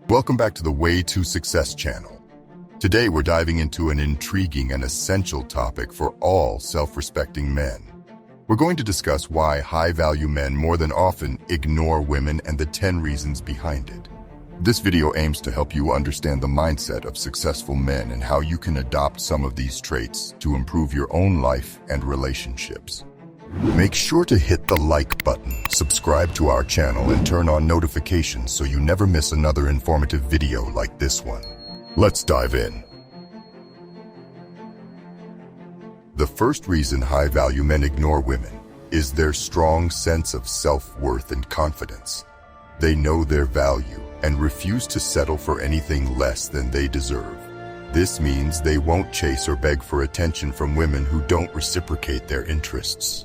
Welcome back to the Way to Success channel. Today we're diving into an intriguing and essential topic for all self-respecting men. We're going to discuss why high-value men more than often ignore women and the 10 reasons behind it. This video aims to help you understand the mindset of successful men and how you can adopt some of these traits to improve your own life and relationships. Make sure to hit the like button, subscribe to our channel, and turn on notifications so you never miss another informative video like this one. Let's dive in. The first reason high-value men ignore women is their strong sense of self-worth and confidence. They know their value and refuse to settle for anything less than they deserve. This means they won't chase or beg for attention from women who don't reciprocate their interests.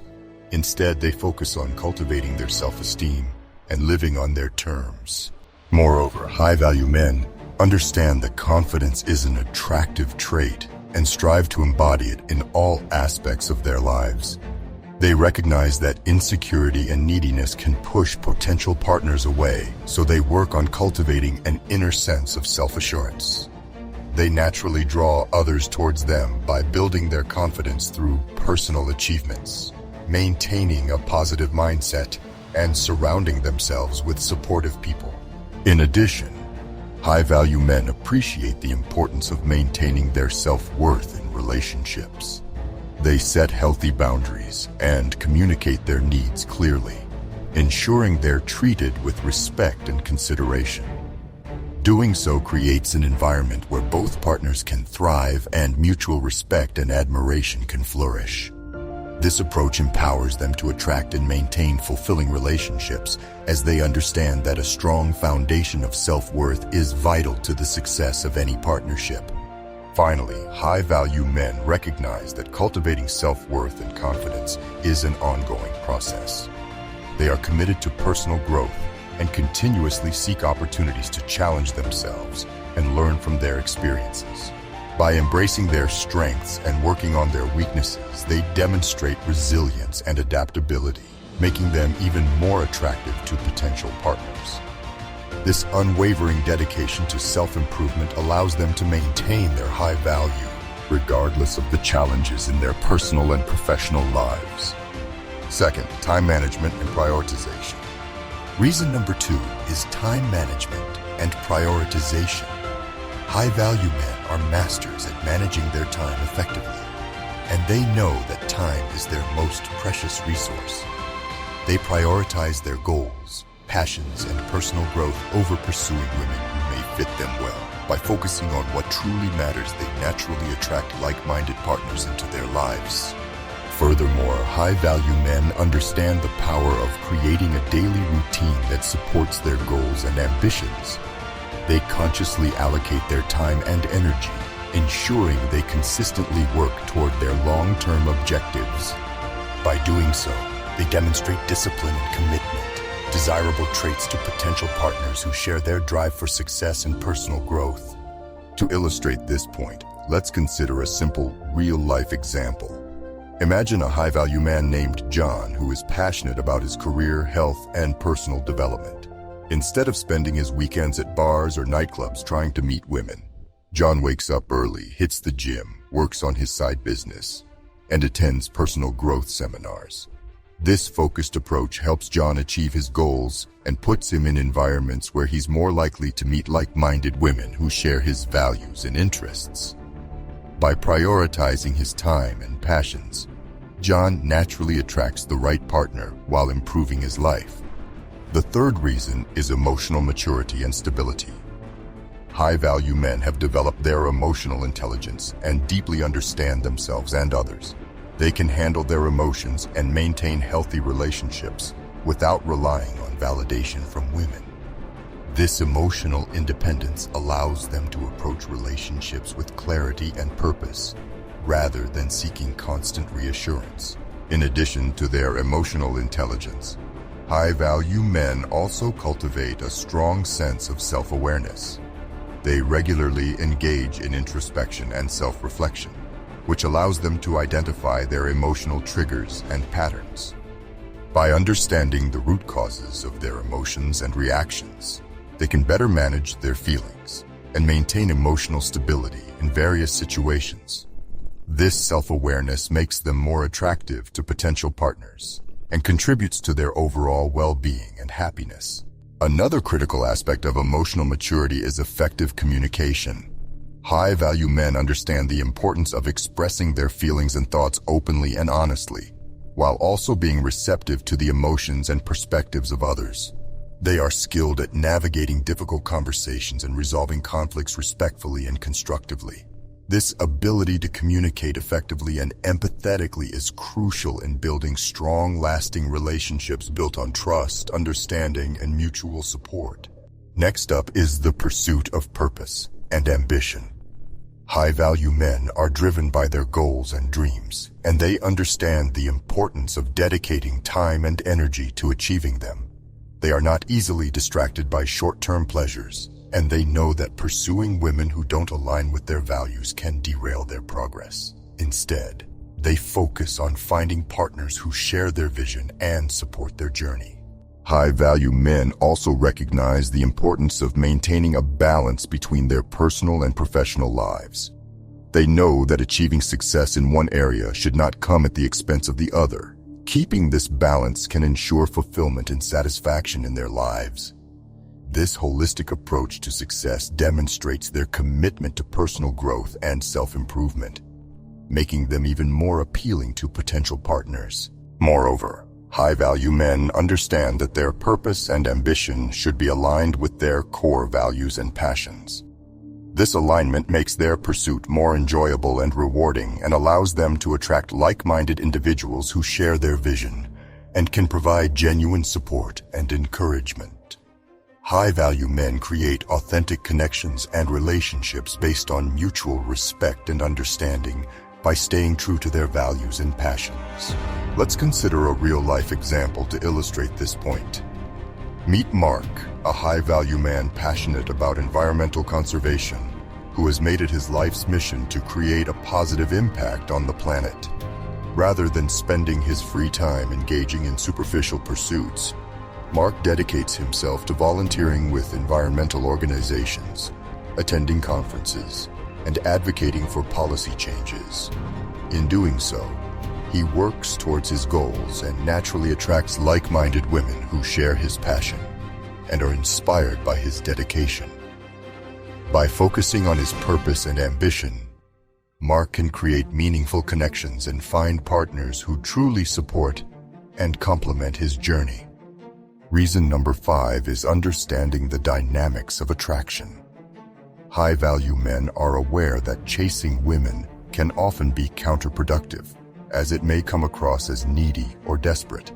Instead, they focus on cultivating their self-esteem and living on their terms. Moreover, high-value men understand that confidence is an attractive trait and strive to embody it in all aspects of their lives. They recognize that insecurity and neediness can push potential partners away, so they work on cultivating an inner sense of self-assurance. They naturally draw others towards them by building their confidence through personal achievements, maintaining a positive mindset, and surrounding themselves with supportive people. In addition, high-value men appreciate the importance of maintaining their self-worth in relationships. They set healthy boundaries and communicate their needs clearly, ensuring they're treated with respect and consideration. Doing so creates an environment where both partners can thrive and mutual respect and admiration can flourish. This approach empowers them to attract and maintain fulfilling relationships, as they understand that a strong foundation of self-worth is vital to the success of any partnership. Finally, high-value men recognize that cultivating self-worth and confidence is an ongoing process. They are committed to personal growth and continuously seek opportunities to challenge themselves and learn from their experiences. By embracing their strengths and working on their weaknesses, they demonstrate resilience and adaptability, making them even more attractive to potential partners. This unwavering dedication to self-improvement allows them to maintain their high value, regardless of the challenges in their personal and professional lives. Second, time management and prioritization. Reason number 2 is time management and prioritization. High-value men are masters at managing their time effectively, and they know that time is their most precious resource. They prioritize their goals, passions, and personal growth over pursuing women who may fit them well. By focusing on what truly matters, they naturally attract like-minded partners into their lives. Furthermore, high-value men understand the power of creating a daily routine that supports their goals and ambitions. They consciously allocate their time and energy, ensuring they consistently work toward their long-term objectives. By doing so, they demonstrate discipline and commitment, desirable traits to potential partners who share their drive for success and personal growth. To illustrate this point, let's consider a simple, real-life example. Imagine a high-value man named John who is passionate about his career, health, and personal development. Instead of spending his weekends at bars or nightclubs trying to meet women, John wakes up early, hits the gym, works on his side business, and attends personal growth seminars. This focused approach helps John achieve his goals and puts him in environments where he's more likely to meet like-minded women who share his values and interests. By prioritizing his time and passions, John naturally attracts the right partner while improving his life. The third reason is emotional maturity and stability. High-value men have developed their emotional intelligence and deeply understand themselves and others. They can handle their emotions and maintain healthy relationships without relying on validation from women. This emotional independence allows them to approach relationships with clarity and purpose, rather than seeking constant reassurance. In addition to their emotional intelligence, high-value men also cultivate a strong sense of self-awareness. They regularly engage in introspection and self-reflection, which allows them to identify their emotional triggers and patterns. By understanding the root causes of their emotions and reactions, they can better manage their feelings and maintain emotional stability in various situations. This self-awareness makes them more attractive to potential partners and contributes to their overall well-being and happiness. Another critical aspect of emotional maturity is effective communication. High-value men understand the importance of expressing their feelings and thoughts openly and honestly, while also being receptive to the emotions and perspectives of others. They are skilled at navigating difficult conversations and resolving conflicts respectfully and constructively. This ability to communicate effectively and empathetically is crucial in building strong, lasting relationships built on trust, understanding, and mutual support. Next up is the pursuit of purpose and ambition. High-value men are driven by their goals and dreams, and they understand the importance of dedicating time and energy to achieving them. They are not easily distracted by short-term pleasures, and they know that pursuing women who don't align with their values can derail their progress. Instead, they focus on finding partners who share their vision and support their journey. High-value men also recognize the importance of maintaining a balance between their personal and professional lives. They know that achieving success in one area should not come at the expense of the other. Keeping this balance can ensure fulfillment and satisfaction in their lives. This holistic approach to success demonstrates their commitment to personal growth and self-improvement, making them even more appealing to potential partners. Moreover, high-value men understand that their purpose and ambition should be aligned with their core values and passions. This alignment makes their pursuit more enjoyable and rewarding and allows them to attract like-minded individuals who share their vision and can provide genuine support and encouragement. High-value men create authentic connections and relationships based on mutual respect and understanding by staying true to their values and passions. Let's consider a real-life example to illustrate this point. Meet Mark, a high-value man passionate about environmental conservation, who has made it his life's mission to create a positive impact on the planet. Rather than spending his free time engaging in superficial pursuits, Mark dedicates himself to volunteering with environmental organizations, attending conferences, and advocating for policy changes. In doing so, he works towards his goals and naturally attracts like-minded women who share his passion and are inspired by his dedication. By focusing on his purpose and ambition, Mark can create meaningful connections and find partners who truly support and complement his journey. Reason number 5 is understanding the dynamics of attraction. High-value men are aware that chasing women can often be counterproductive, as it may come across as needy or desperate.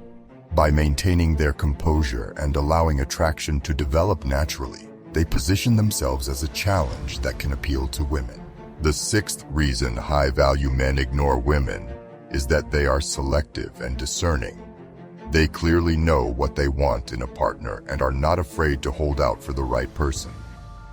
By maintaining their composure and allowing attraction to develop naturally, they position themselves as a challenge that can appeal to women. The 6th reason high-value men ignore women is that they are selective and discerning. They clearly know what they want in a partner and are not afraid to hold out for the right person.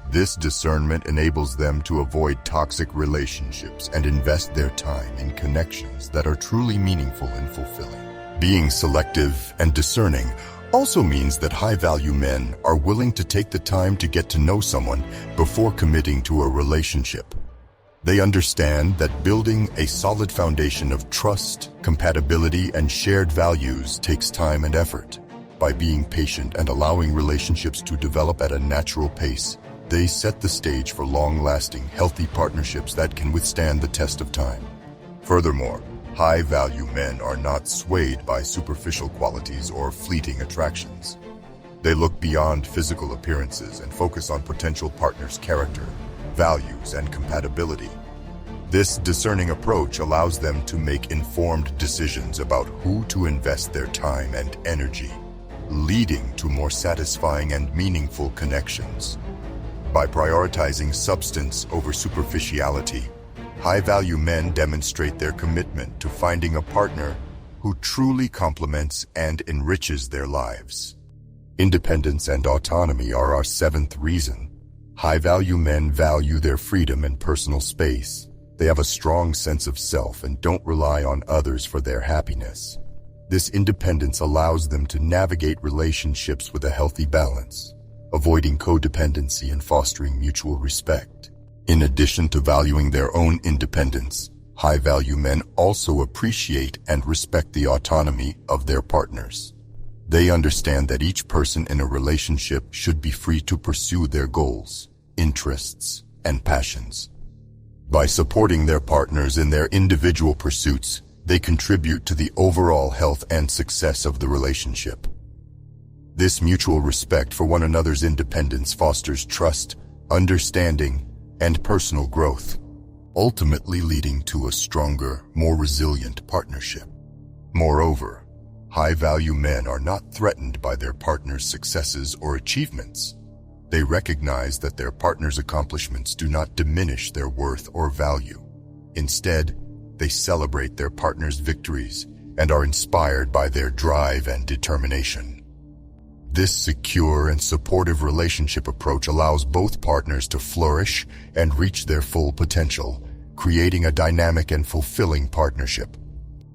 This discernment enables them to avoid toxic relationships and invest their time in connections that are truly meaningful and fulfilling. Being selective and discerning also means that high-value men are willing to take the time to get to know someone before committing to a relationship. They understand that building a solid foundation of trust, compatibility, and shared values takes time and effort. By being patient and allowing relationships to develop at a natural pace, they set the stage for long-lasting, healthy partnerships that can withstand the test of time. Furthermore, high-value men are not swayed by superficial qualities or fleeting attractions. They look beyond physical appearances and focus on potential partners' character, values, and compatibility. This discerning approach allows them to make informed decisions about who to invest their time and energy, leading to more satisfying and meaningful connections. By prioritizing substance over superficiality, high-value men demonstrate their commitment to finding a partner who truly complements and enriches their lives. Independence and autonomy are our 7th reason. High-value men value their freedom and personal space. They have a strong sense of self and don't rely on others for their happiness. This independence allows them to navigate relationships with a healthy balance, avoiding codependency and fostering mutual respect. In addition to valuing their own independence, high-value men also appreciate and respect the autonomy of their partners. They understand that each person in a relationship should be free to pursue their goals, interests, and passions. By supporting their partners in their individual pursuits, they contribute to the overall health and success of the relationship. This mutual respect for one another's independence fosters trust, understanding, and personal growth, ultimately leading to a stronger, more resilient partnership. Moreover, high-value men are not threatened by their partner's successes or achievements. They recognize that their partner's accomplishments do not diminish their worth or value. Instead, they celebrate their partner's victories and are inspired by their drive and determination. This secure and supportive relationship approach allows both partners to flourish and reach their full potential, creating a dynamic and fulfilling partnership.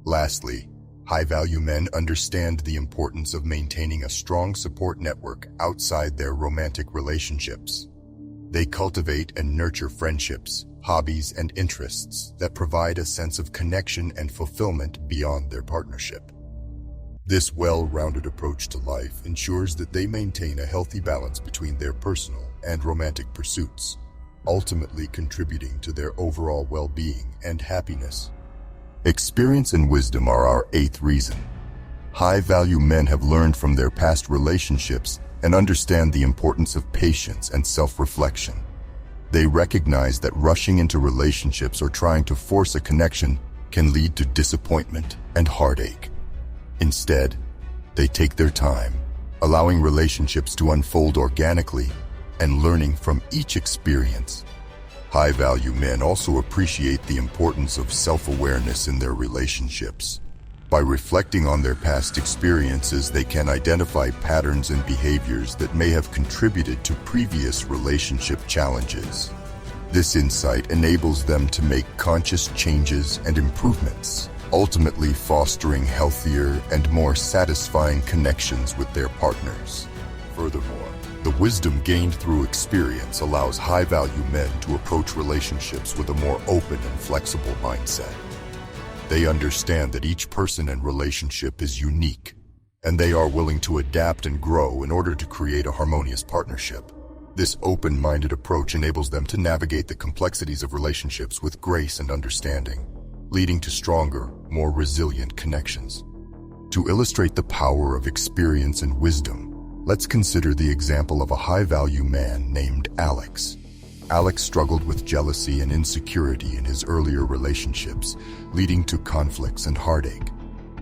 Lastly, high-value men understand the importance of maintaining a strong support network outside their romantic relationships. They cultivate and nurture friendships, hobbies, and interests that provide a sense of connection and fulfillment beyond their partnership. This well-rounded approach to life ensures that they maintain a healthy balance between their personal and romantic pursuits, ultimately contributing to their overall well-being and happiness. Experience and wisdom are our eighth reason. High-value men have learned from their past relationships and understand the importance of patience and self-reflection. They recognize that rushing into relationships or trying to force a connection can lead to disappointment and heartache. Instead, they take their time, allowing relationships to unfold organically and learning from each experience. High-value men also appreciate the importance of self-awareness in their relationships. By reflecting on their past experiences, they can identify patterns and behaviors that may have contributed to previous relationship challenges. This insight enables them to make conscious changes and improvements, ultimately fostering healthier and more satisfying connections with their partners. Furthermore, the wisdom gained through experience allows high-value men to approach relationships with a more open and flexible mindset. They understand that each person and relationship is unique, and they are willing to adapt and grow in order to create a harmonious partnership. This open-minded approach enables them to navigate the complexities of relationships with grace and understanding, leading to stronger, more resilient connections. To illustrate the power of experience and wisdom, let's consider the example of a high-value man named Alex. Alex struggled with jealousy and insecurity in his earlier relationships, leading to conflicts and heartache.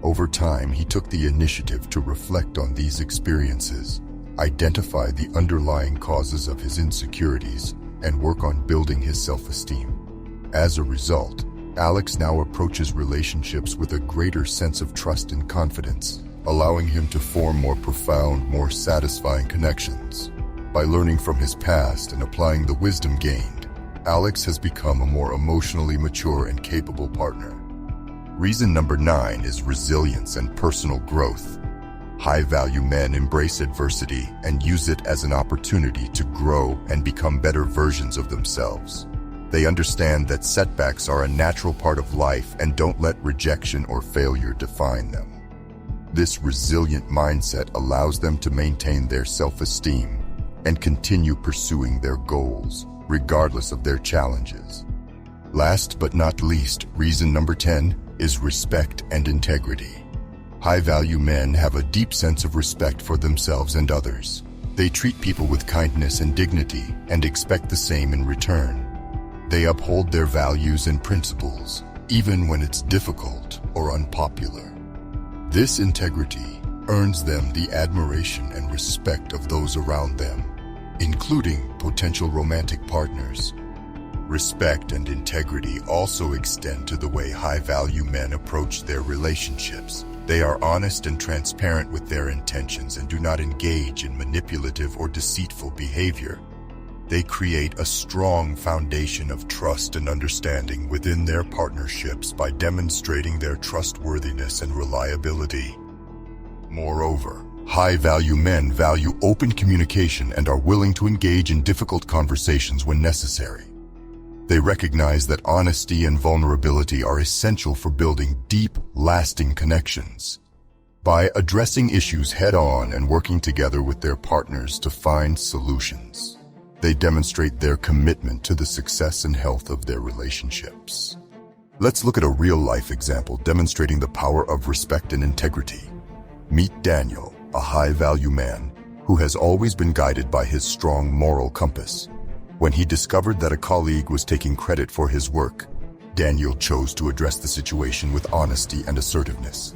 Over time, he took the initiative to reflect on these experiences, identify the underlying causes of his insecurities, and work on building his self-esteem. As a result, Alex now approaches relationships with a greater sense of trust and confidence, allowing him to form more profound, more satisfying connections. By learning from his past and applying the wisdom gained, Alex has become a more emotionally mature and capable partner. Reason number 9 is resilience and personal growth. High-value men embrace adversity and use it as an opportunity to grow and become better versions of themselves. They understand that setbacks are a natural part of life and don't let rejection or failure define them. This resilient mindset allows them to maintain their self-esteem and continue pursuing their goals, regardless of their challenges. Last but not least, reason number 10 is respect and integrity. High-value men have a deep sense of respect for themselves and others. They treat people with kindness and dignity and expect the same in return. They uphold their values and principles, even when it's difficult or unpopular. This integrity earns them the admiration and respect of those around them, including potential romantic partners. Respect and integrity also extend to the way high-value men approach their relationships. They are honest and transparent with their intentions and do not engage in manipulative or deceitful behavior. They create a strong foundation of trust and understanding within their partnerships by demonstrating their trustworthiness and reliability. Moreover, High-value men value open communication and are willing to engage in difficult conversations when necessary. They recognize that honesty and vulnerability are essential for building deep, lasting connections. By addressing issues head-on and working together with their partners to find solutions, they demonstrate their commitment to the success and health of their relationships. Let's look at a real-life example demonstrating the power of respect and integrity. Meet Daniel, a high-value man who has always been guided by his strong moral compass. When he discovered that a colleague was taking credit for his work, Daniel chose to address the situation with honesty and assertiveness.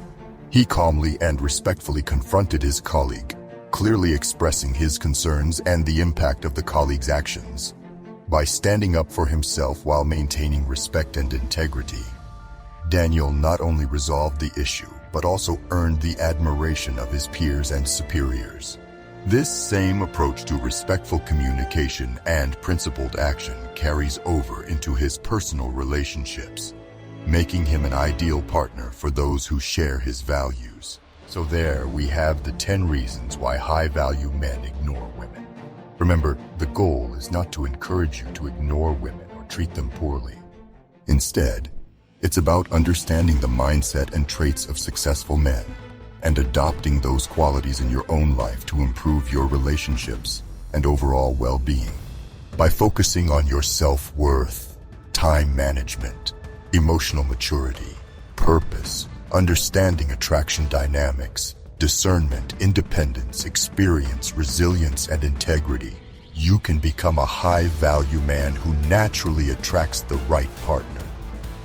He calmly and respectfully confronted his colleague, clearly expressing his concerns and the impact of the colleague's actions. By standing up for himself while maintaining respect and integrity, Daniel not only resolved the issue, but also earned the admiration of his peers and superiors. This same approach to respectful communication and principled action carries over into his personal relationships, making him an ideal partner for those who share his values. So there we have the 10 reasons why high-value men ignore women. Remember, the goal is not to encourage you to ignore women or treat them poorly. Instead, it's about understanding the mindset and traits of successful men and adopting those qualities in your own life to improve your relationships and overall well-being. By focusing on your self-worth, time management, emotional maturity, purpose, understanding attraction dynamics, discernment, independence, experience, resilience, and integrity, you can become a high-value man who naturally attracts the right partner.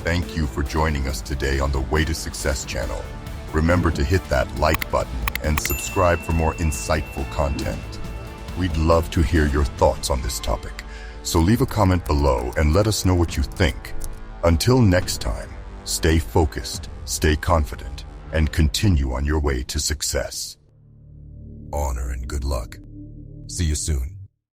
Thank you for joining us today on the Way to Success channel. Remember to hit that like button and subscribe for more insightful content. We'd love to hear your thoughts on this topic, so leave a comment below and let us know what you think. Until next time, stay focused, stay confident, and continue on your way to success. Honor and good luck. See you soon.